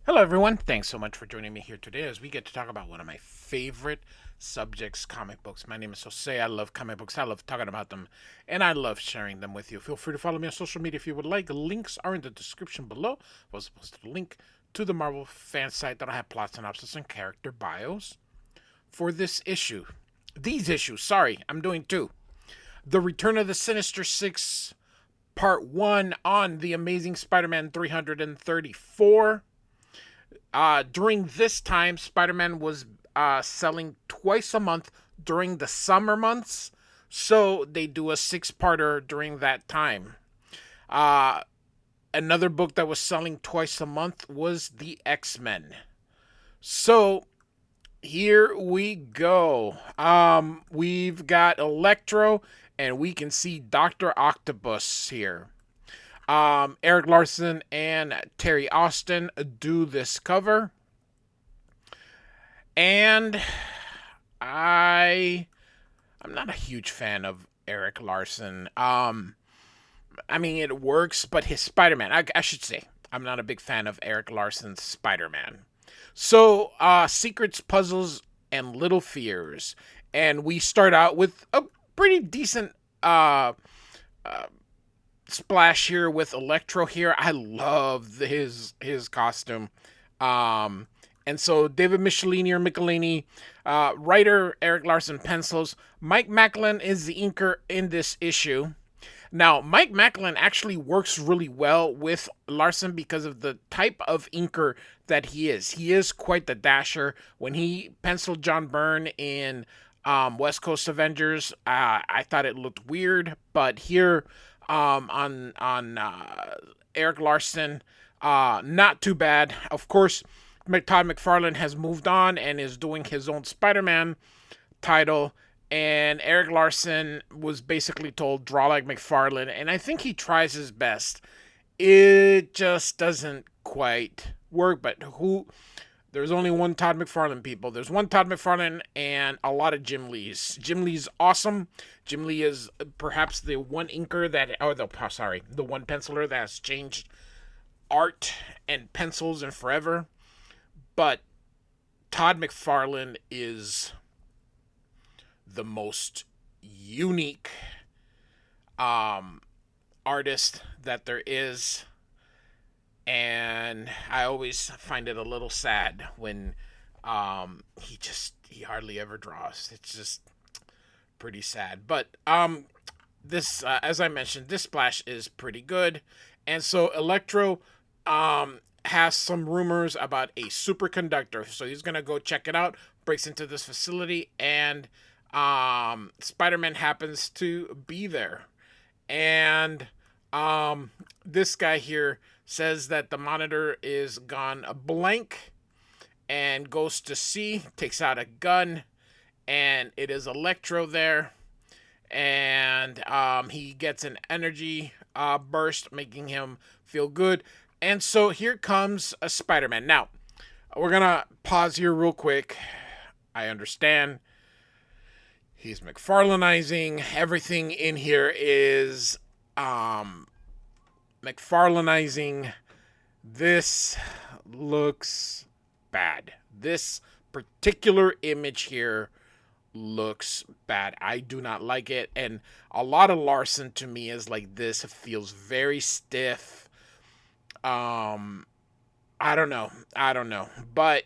Hello, everyone. Thanks so much for joining me here today as we get to talk about one of my favorite subjects, comic books. My name is Jose. I love comic books. I love talking about them, and I love sharing them with you. Feel free to follow me on social media if you would like. The links are in the description below. I was supposed to link to the Marvel fan site that'll have plot synopsis and character bios for this issue. These issues, sorry, I'm doing two. The Return of the Sinister Six, Part 1 on The Amazing Spider Man 334. During this time, Spider Man was selling twice a month during the summer months, so they do a six-parter during that time. Uh, Another book that was selling twice a month was the X-Men. So here we go. We've got Electro, and we can see Doctor Octopus here. Erik Larsen and Terry Austin do this cover. And I'm not a huge fan of Erik Larsen. I mean it works, but his Spider-Man, I should say, I'm not a big fan of Erik Larsen's Spider-Man. So, secrets, puzzles, and little fears, and we start out with a pretty decent uh splash here with Electro here. I love his costume. Um and so David Michelinie, writer Erik Larsen pencils. Mike Machlan is the inker in this issue. Now, Mike Machlan actually works really well with Larsen because of the type of inker that he is. He is quite the dasher. When he penciled John Byrne in West Coast Avengers, I thought it looked weird, but here on Erik Larsen, not too bad. Of course, Todd McFarlane has moved on and is doing his own Spider-Man title, and Erik Larsen was basically told draw like McFarlane, and I think he tries his best. It just doesn't quite work, but who there's only one Todd McFarlane, people. There's one Todd McFarlane and a lot of Jim Lees. Jim Lee's awesome. Jim Lee is perhaps the one inker that, the one penciler that has changed art and pencils in forever. But Todd McFarlane is the most unique artist that there is, and I always find it a little sad when he hardly ever draws. It's just pretty sad. But this as I mentioned, this splash is pretty good, and so Electro has some rumors about a superconductor, so he's gonna go check it out. Breaks into this facility, and Spider-Man happens to be there, and this guy here says that the monitor is gone blank and goes to see, takes out a gun, and it is Electro there, and he gets an energy burst, making him feel good. And so here comes a Spider-Man. Now, we're gonna pause here real quick. I understand he's McFarlaneizing. Everything in here is McFarlaneizing. This looks bad. This particular image here looks bad. I do not like it. And a lot of Larsen to me is like this. It feels very stiff. I don't know. But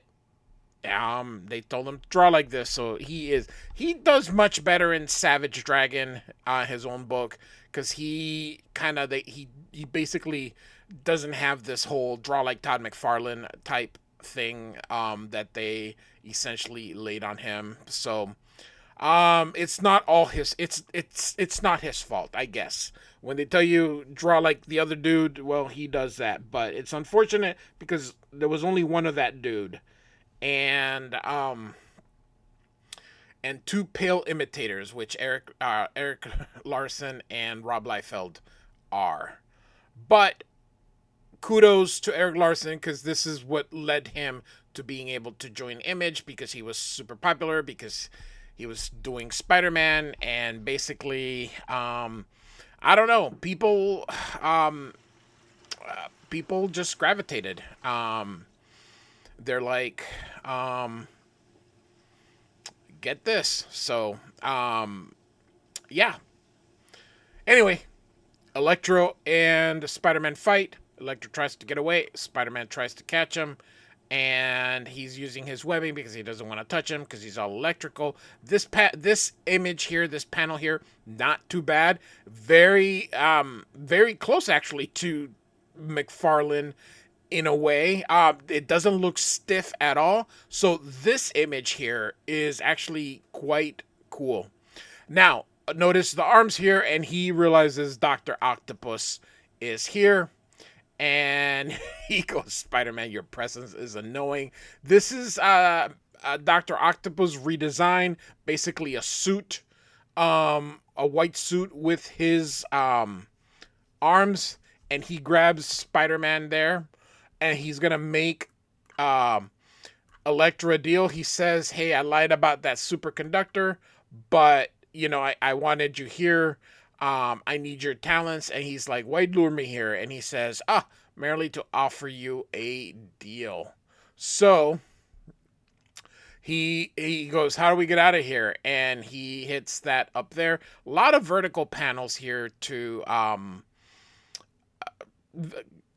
they told him to draw like this, so he does much better in Savage Dragon, his own book, because he basically doesn't have this whole draw like Todd McFarlane type thing that they essentially laid on him. So it's not all his. It's not his fault, I guess. When they tell you draw like the other dude, well, he does that, but it's unfortunate because there was only one of that dude, and two pale imitators, which Erik Larsen and Rob Liefeld are. But kudos to Erik Larsen, because this is what led him to being able to join Image, because he was super popular, because he was doing Spider-Man, and basically, I don't know, people just gravitated. they're like, get this. So, yeah. Anyway, Electro and Spider-Man fight. Electro tries to get away. Spider-Man tries to catch him. And he's using his webbing because he doesn't want to touch him because he's all electrical. This image here, this panel here, not too bad. Very very close actually to McFarlane in a way. It doesn't look stiff at all. So this image here is actually quite cool. Now, notice the arms here, and he realizes Doctor Octopus is here. And he goes, Spider-Man, your presence is annoying. This is Doctor Octopus redesign, basically a suit, a white suit with his arms, and he grabs Spider-Man there, and he's gonna make Electra a deal. He says, hey, I lied about that superconductor, but I wanted you here. I need your talents. And he's like, why'd lure me here? And he says, merely to offer you a deal. So he goes, how do we get out of here? And he hits that up there. A lot of vertical panels here to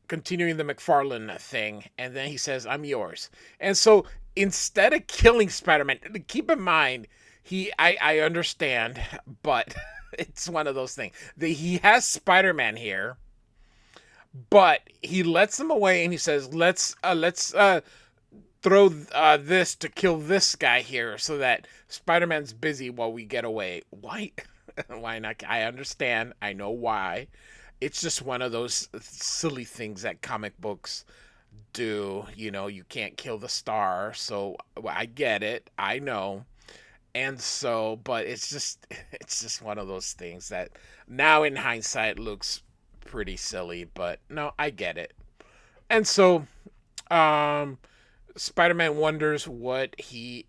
continuing the McFarlane thing. And then he says, I'm yours. And so instead of killing Spider-Man, keep in mind, I understand, but it's one of those things. He has Spider-Man here, but he lets him away and he says, let's throw this to kill this guy here so that Spider-Man's busy while we get away. Why? Why not? I understand. I know why. It's just one of those silly things that comic books do. You can't kill the star, so I get it. I know. And so, but it's just one of those things that now in hindsight looks pretty silly, but no, I get it. And so, Spider-Man wonders what he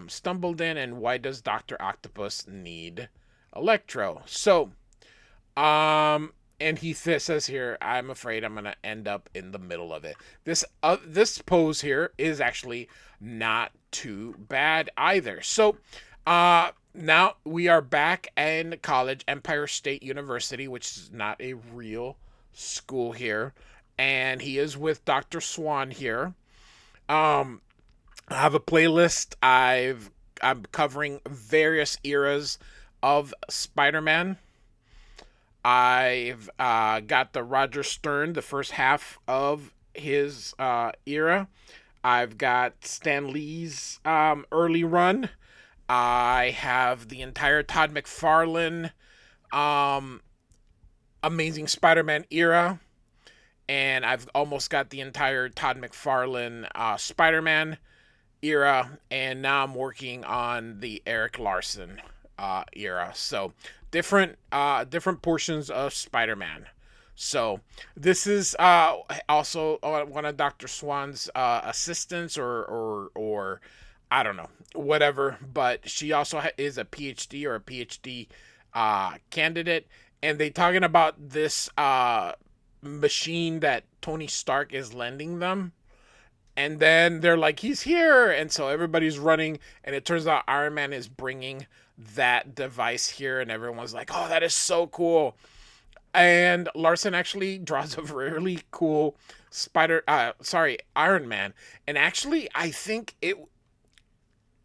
stumbled in and why does Doctor Octopus need Electro? So, and he says here, I'm afraid I'm going to end up in the middle of it. This pose here is actually not too bad either. So, now we are back in college, Empire State University, which is not a real school here. And he is with Dr. Swan here. I have a playlist. I'm covering various eras of Spider-Man. I've got the Roger Stern, the first half of his era. I've got Stan Lee's early run. I have the entire Todd McFarlane Amazing Spider-Man era. And I've almost got the entire Todd McFarlane Spider-Man era. And now I'm working on the Erik Larsen era. So different portions of Spider-Man. So this is also one of Dr. Swan's assistants or I don't know, whatever. But she also is a PhD or a PhD candidate. And they talking about this machine that Tony Stark is lending them. And then they're like, he's here. And so everybody's running. And it turns out Iron Man is bringing that device here. And everyone's like, oh, that is so cool. And Larsen actually draws a really cool Iron Man. And actually, I think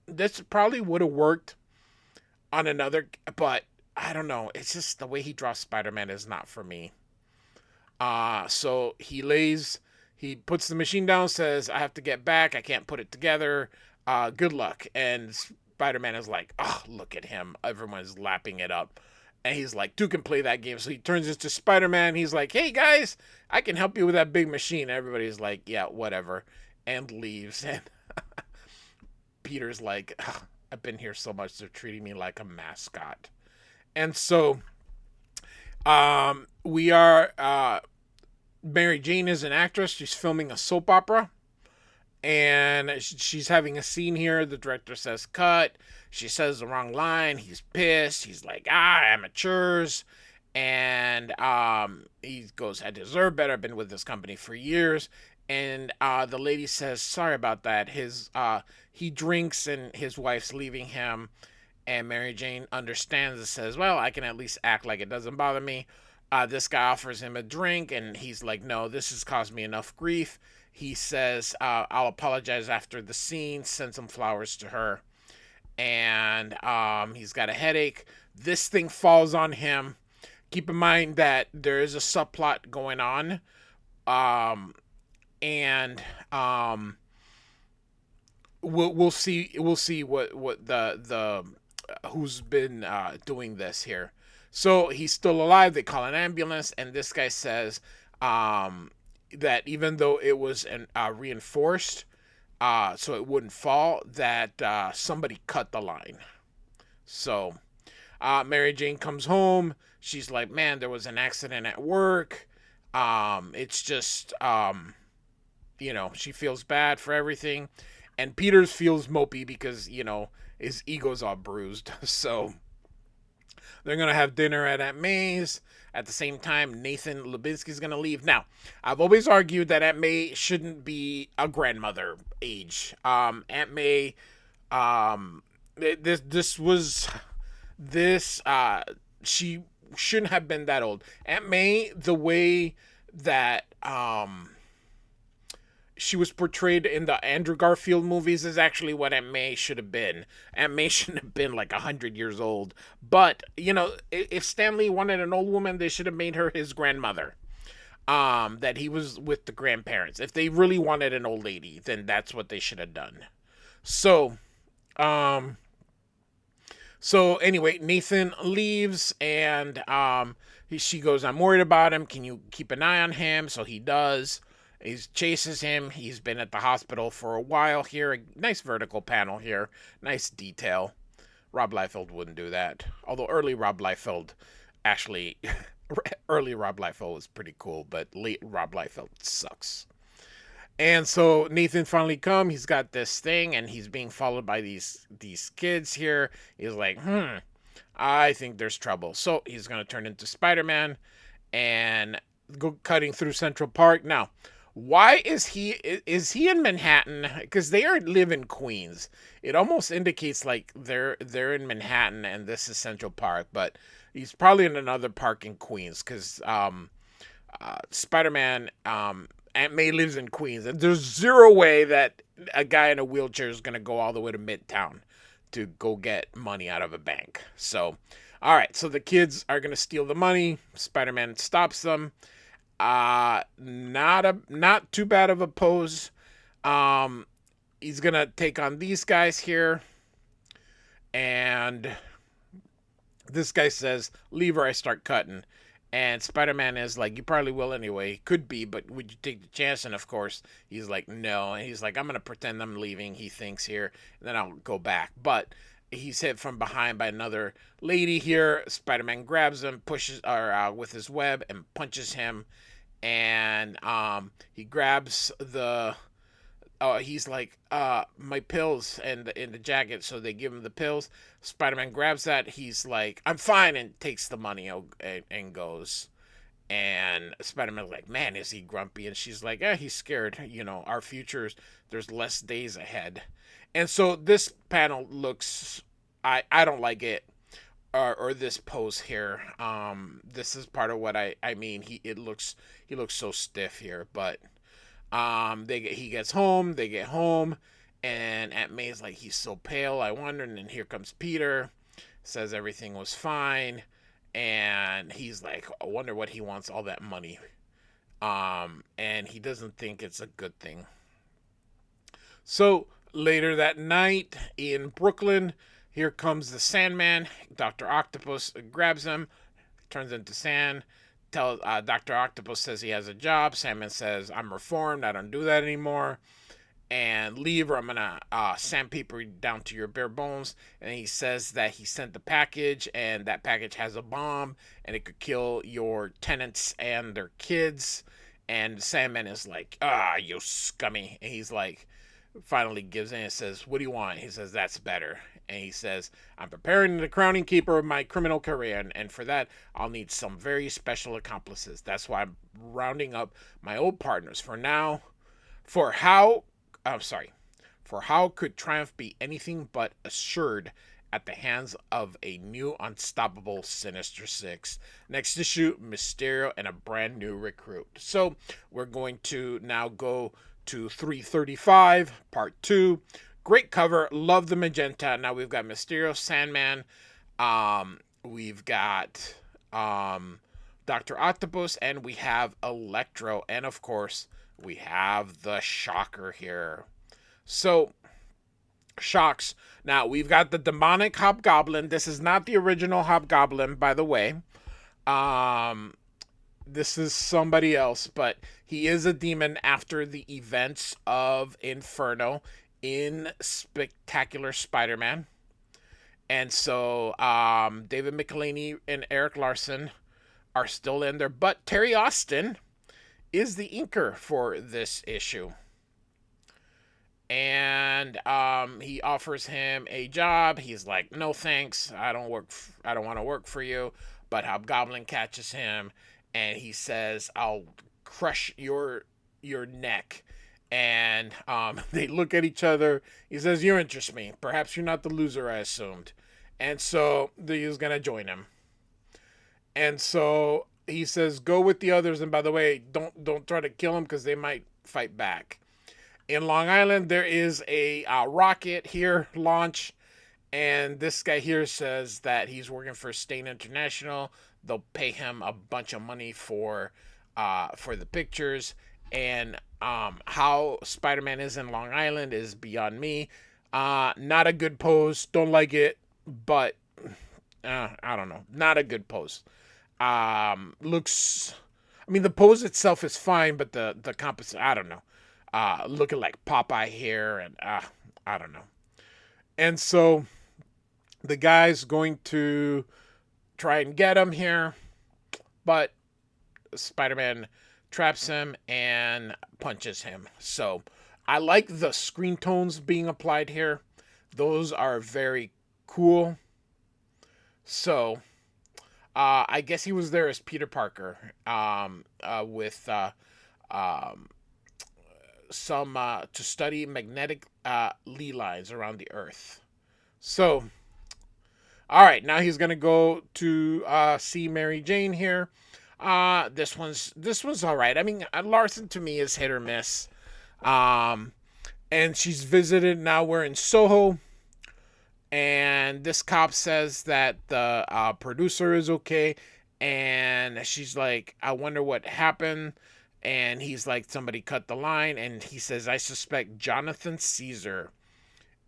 this probably would have worked on another, but I don't know. It's just the way he draws Spider-Man is not for me. So he puts the machine down, says, I have to get back. I can't put it together. Good luck. And Spider-Man is like, oh, look at him. Everyone's lapping it up. And he's like, two can play that game. So he turns into Spider-Man. He's like, hey, guys, I can help you with that big machine. Everybody's like, yeah, whatever. And leaves. And Peter's like, oh, I've been here so much. They're treating me like a mascot. And so we are... Mary Jane is an actress. She's filming a soap opera. And she's having a scene here. The director says, cut. She says the wrong line. He's pissed. He's like, amateurs. And he goes, I deserve better. I've been with this company for years. And the lady says, "Sorry about that." He drinks and his wife's leaving him, and Mary Jane understands and says, "Well, I can at least act like it doesn't bother me." This guy offers him a drink, and he's like, "No, this has caused me enough grief." He says, "I'll apologize after the scene." Send some flowers to her, and he's got a headache. This thing falls on him. Keep in mind that there is a subplot going on, um, and we'll see what the who's been doing this here. So he's still alive. They call an ambulance, and this guy says that even though it was reinforced, so it wouldn't fall, that somebody cut the line. So Mary Jane comes home. She's like, "Man, there was an accident at work." It's just, she feels bad for everything. And Peters feels mopey because, his ego's all bruised. So they're going to have dinner at Aunt May's. At the same time, Nathan Lubensky's going to leave. Now, I've always argued that Aunt May shouldn't be a grandmother age. Aunt May, she shouldn't have been that old. Aunt May, the way that she was portrayed in the Andrew Garfield movies, is actually what Aunt May should have been. Aunt May shouldn't have been like 100 years old. But, if Stanley wanted an old woman, they should have made her his grandmother. That he was with the grandparents. If they really wanted an old lady, then that's what they should have done. So, anyway, Nathan leaves, and she goes, "I'm worried about him. Can you keep an eye on him?" So he does. He chases him. He's been at the hospital for a while here. A nice vertical panel here. Nice detail. Rob Liefeld wouldn't do that. Although early Rob Liefeld was pretty cool, but late Rob Liefeld sucks. And so Nathan finally comes. He's got this thing, and he's being followed by these kids here. He's like, I think there's trouble. So he's going to turn into Spider-Man and go cutting through Central Park. Now, why is he in Manhattan? Because they live in Queens. It almost indicates like they're in Manhattan and this is Central Park, but he's probably in another park in Queens because Spider-Man, Aunt May lives in Queens, and there's zero way that a guy in a wheelchair is going to go all the way to Midtown to go get money out of a bank. So, all right, so the kids are going to steal the money. Spider-Man stops them. Not too bad of a pose. He's going to take on these guys here. And this guy says, "Leave or I start cutting." And Spider-Man is like, "You probably will anyway. Could be, but would you take the chance?" And of course, he's like, "No." And he's like, "I'm going to pretend I'm leaving," he thinks here, and then I'll go back. But he's hit from behind by another lady here. Spider-Man grabs him, pushes with his web and punches him. And he grabs he's like, "My pills," and in the jacket, so they give him the pills. Spider-Man grabs that. He's like, "I'm fine," and takes the money and goes. And Spider-Man's like, "Man, is he grumpy?" And she's like, "He's scared. Our futures, there's less days ahead." And so this panel looks, I don't like it. Or this pose here. This is part of what I mean. He looks so stiff here, but he gets home. They get home, and Aunt May's like, "He's so pale. I wonder." And then here comes Peter, says everything was fine, and he's like, "I wonder what he wants all that money." And he doesn't think it's a good thing. So later that night in Brooklyn, here comes the Sandman. Dr. Octopus grabs him, turns into sand. Dr. Octopus says he has a job. Sandman says, "I'm reformed. I don't do that anymore. And leave or I'm going to sandpaper you down to your bare bones." And he says that he sent the package, and that package has a bomb, and it could kill your tenants and their kids. And Sandman is like, "You scummy." And he's like, finally gives in and says, "What do you want?" He says, "That's better." And he says, "I'm preparing the crowning keeper of my criminal career, and for that, I'll need some very special accomplices. That's why I'm rounding up my old partners. For now, For how, I'm sorry, for how could triumph be anything but assured at the hands of a new unstoppable Sinister Six? Next issue, Mysterio and a brand new recruit. So we're going to now go to 335, part 2. Great cover. Love the magenta. Now we've got Mysterio, Sandman. We've got Doctor Octopus, and we have Electro. And of course, we have the Shocker here. So, Shocks. Now, we've got the demonic Hobgoblin. This is not the original Hobgoblin, by the way. Um, this is somebody else, but he is a demon after the events of Inferno in Spectacular Spider-Man. And so, David Michelinie and Erik Larsen are still in there, but Terry Austin is the inker for this issue. And he offers him a job. He's like, "No thanks. I don't want to work for you." But Hobgoblin catches him, and he says, "I'll crush your neck." And they look at each other. He says, "You interest me. Perhaps you're not the loser I assumed." And so he's gonna join him. And so he says, "Go with the others. And by the way, don't try to kill them because they might fight back." In Long Island, there is a rocket here launch, and this guy here says that he's working for Stain International. They'll pay him a bunch of money for the pictures, and how Spider-Man is in Long Island is beyond me. Not a good pose. Don't like it, but I don't know. Not a good pose. Looks. I mean, the pose itself is fine, but the composition, I don't know. Looking like Popeye here, and I don't know. And so the guy's going to try and get him here, but Spider-Man traps him and punches him. So I like the screen tones being applied here. Those are very cool. So I guess he was there as Peter Parker with some to study magnetic Lee lines around the Earth. So, all right, now he's gonna go to see Mary Jane here. This one's all right. I mean, Larsen to me is hit or miss. And she's visited. Now we're in Soho, and this cop says that the producer is okay, and she's like, "I wonder what happened." And he's like, "Somebody cut the line," and he says, "I suspect Jonathan Caesar."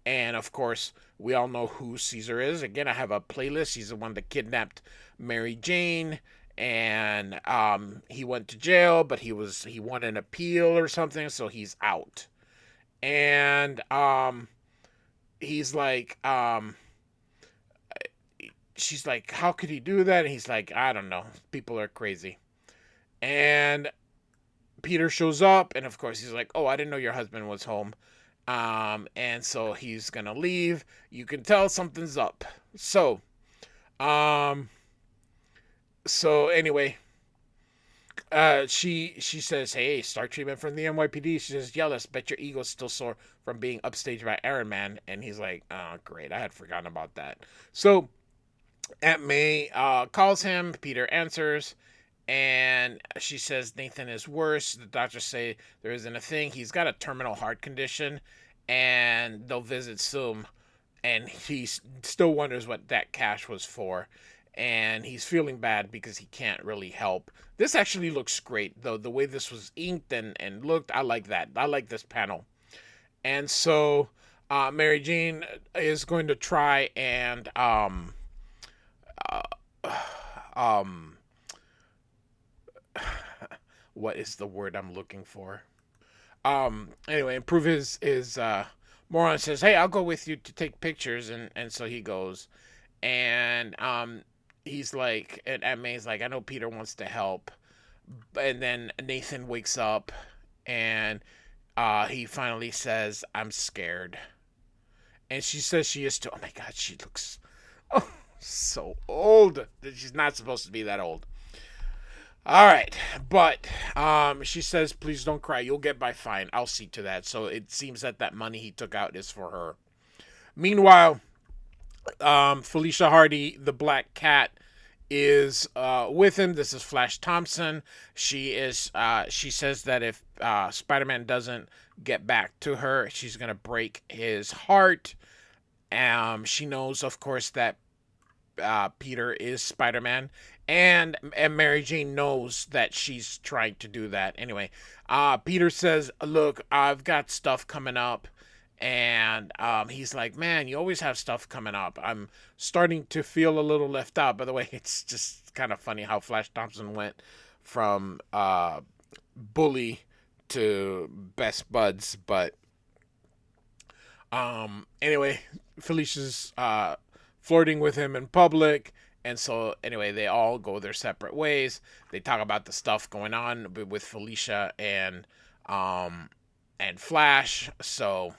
And of course, we all know who Caesar is. Again, I have a playlist. He's the one that kidnapped Mary Jane, and he went to jail, but he won an appeal or something, so he's out. And he's like, she's like, "How could he do that?" And he's like, "I don't know. People are crazy." And Peter shows up, and of course he's like, "Oh, I didn't know your husband was home." And so he's gonna leave. You can tell something's up. So, anyway, she says, "Hey, start treatment from the NYPD." She says, "Yeah, let's bet your ego's still sore from being upstaged by Iron Man." And he's like, "Oh, great, I had forgotten about that." So Aunt May calls him. Peter answers. And she says Nathan is worse. The doctors say there isn't a thing. He's got a terminal heart condition, and they'll visit soon. And he still wonders what that cash was for. And he's feeling bad because he can't really help. This actually looks great, though. The way this was inked and looked, I like that. I like this panel. And so Mary Jane is going to try and what is the word I'm looking for? Anyway, improve his moron says, "Hey, I'll go with you to take pictures," and so he goes. And he's like, and Aunt May's like, "I know Peter wants to help." And then Nathan wakes up, and he finally says, "I'm scared." And she says she is too. Oh my god, she looks so old. She's not supposed to be that old. All right, but she says, "Please don't cry. You'll get by fine. I'll see to that." So it seems that that money he took out is for her. Meanwhile, Felicia Hardy, the Black Cat, is with him. This is Flash Thompson. She says that if Spider-Man doesn't get back to her, she's gonna break his heart. She knows, of course, that Peter is Spider-Man, and Mary Jane knows that she's trying to do that. Anyway, Peter says, "Look, I've got stuff coming up." And he's like, "Man, you always have stuff coming up. I'm starting to feel a little left out." By the way, it's just kind of funny how Flash Thompson went from bully to best buds. But anyway, Felicia's flirting with him in public. And so, anyway, they all go their separate ways. They talk about the stuff going on with Felicia and Flash. So,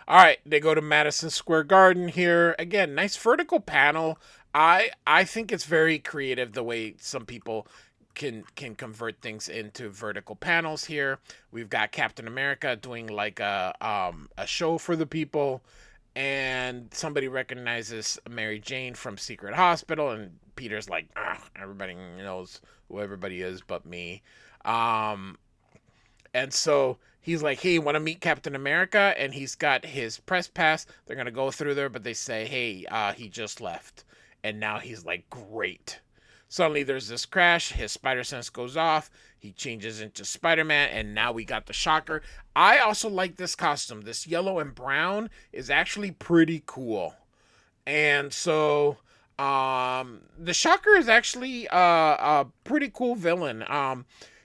all right, they go to Madison Square Garden here. Again, nice vertical panel. I think it's very creative the way some people can convert things into vertical panels here. We've got Captain America doing like a show for the people, and somebody recognizes Mary Jane from Secret Hospital, and Peter's like, everybody knows who everybody is but me. Um, and so he's like, "Hey, want to meet Captain America?" And he's got his press pass. They're going to go through there, but they say, "Hey, he just left." And now he's like, "Great." Suddenly there's this crash. His spider sense goes off. He changes into Spider-Man, and now we got the Shocker. I also like this costume. This yellow and brown is actually pretty cool. And so the Shocker is actually a pretty cool villain.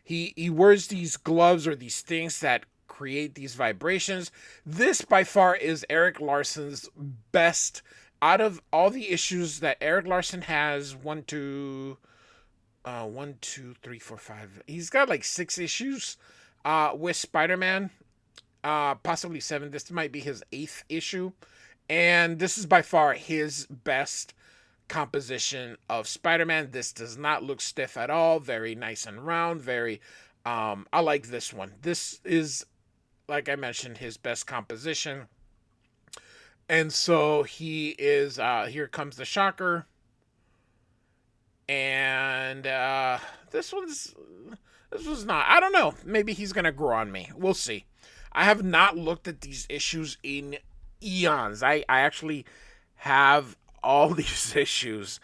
He wears these gloves or these things that create these vibrations. This by far is Erik Larsen's best out of all the issues that Erik Larsen has. One, two, three, four, five. He's got like 6 issues with Spider-Man. Possibly 7. This might be his 8th issue. And this is by far his best composition of Spider-Man. This does not look stiff at all. Very nice and round. Very, I like this one. This is, like I mentioned, his best composition. And so he is, here comes the Shocker. And this was not, I don't know. Maybe he's going to grow on me. We'll see. I have not looked at these issues in eons. I actually have all these issues,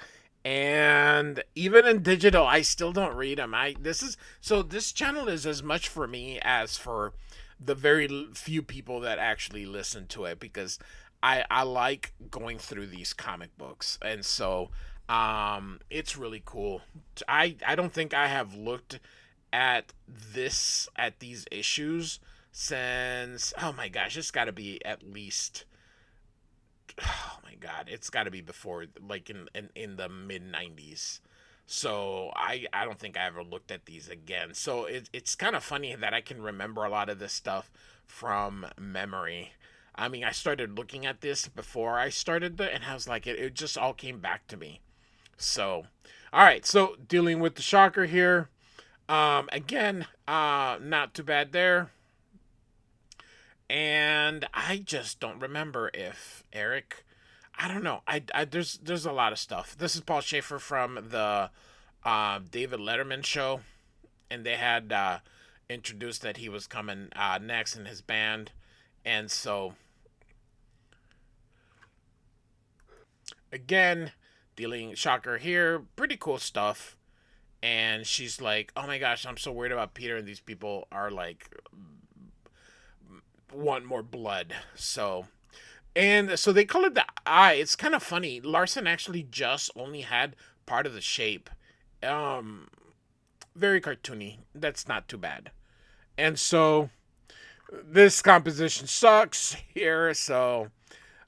and even in digital I still don't read them. This channel is as much for me as for the very few people that actually listen to it, because I like going through these comic books. And so it's really cool. I don't think I have looked at these issues since, oh my gosh, it's got to be at least, oh my god, it's got to be before, like in the mid 90s. So I don't think I ever looked at these again. So it's kind of funny that I can remember a lot of this stuff from memory. I mean, I started looking at this before I started and I was like, it just all came back to me. So, all right, so dealing with the Shocker here. Again, not too bad there. And I just don't remember if Erik, I don't know. There's a lot of stuff. This is Paul Schaefer from the David Letterman show, and they had introduced that he was coming next in his band. And so again, dealing Shocker here, pretty cool stuff. And she's like, "Oh my gosh, I'm so worried about Peter, and these people are like want more blood." So, and so they colored the eye. It's kind of funny. Larsen actually just only had part of the shape. Um, Very cartoony. That's not too bad. And so this composition sucks here. So,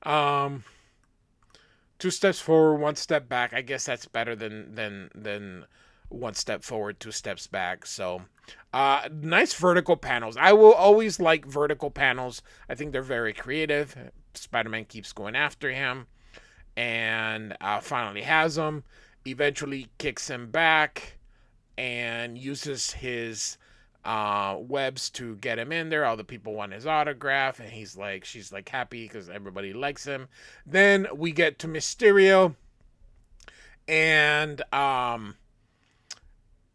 um, 2 steps forward, 1 step back. I guess that's better than 1 step forward, 2 steps back. So, nice vertical panels. I will always like vertical panels. I think they're very creative. Spider-Man keeps going after him, and finally has him. Eventually kicks him back, and uses his webs to get him in there. All the people want his autograph, and she's like happy because everybody likes him. Then we get to Mysterio, and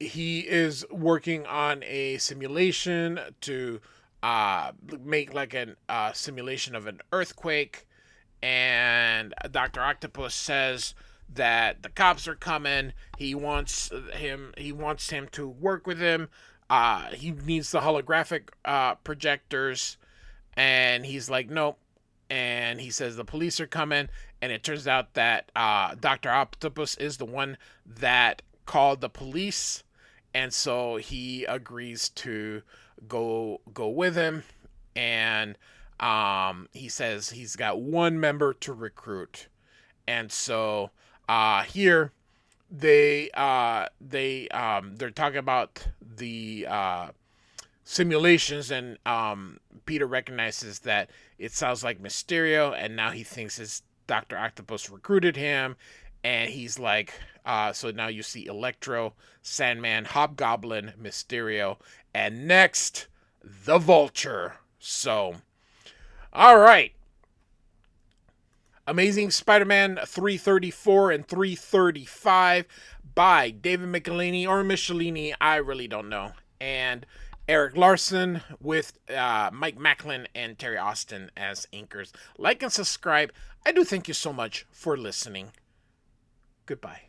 he is working on a simulation to make like a simulation of an earthquake. And Doctor Octopus says that the cops are coming. He wants him to work with him. He needs the holographic projectors, and he's like, nope. And he says the police are coming, and it turns out that Doctor Octopus is the one that called the police, and so he agrees to go with him. And he says he's got one member to recruit, and so here they're talking about the simulations, and Peter recognizes that it sounds like Mysterio, and now he thinks his Doctor Octopus recruited him, and he's like, so now you see Electro, Sandman, Hobgoblin, Mysterio, and next, the Vulture. So, all right. Amazing Spider-Man 334 and 335 by David Michelinie or Michelinie, I really don't know. And Erik Larsen with Mike Machlan and Terry Austin as inkers. Like and subscribe. I do thank you so much for listening. Goodbye.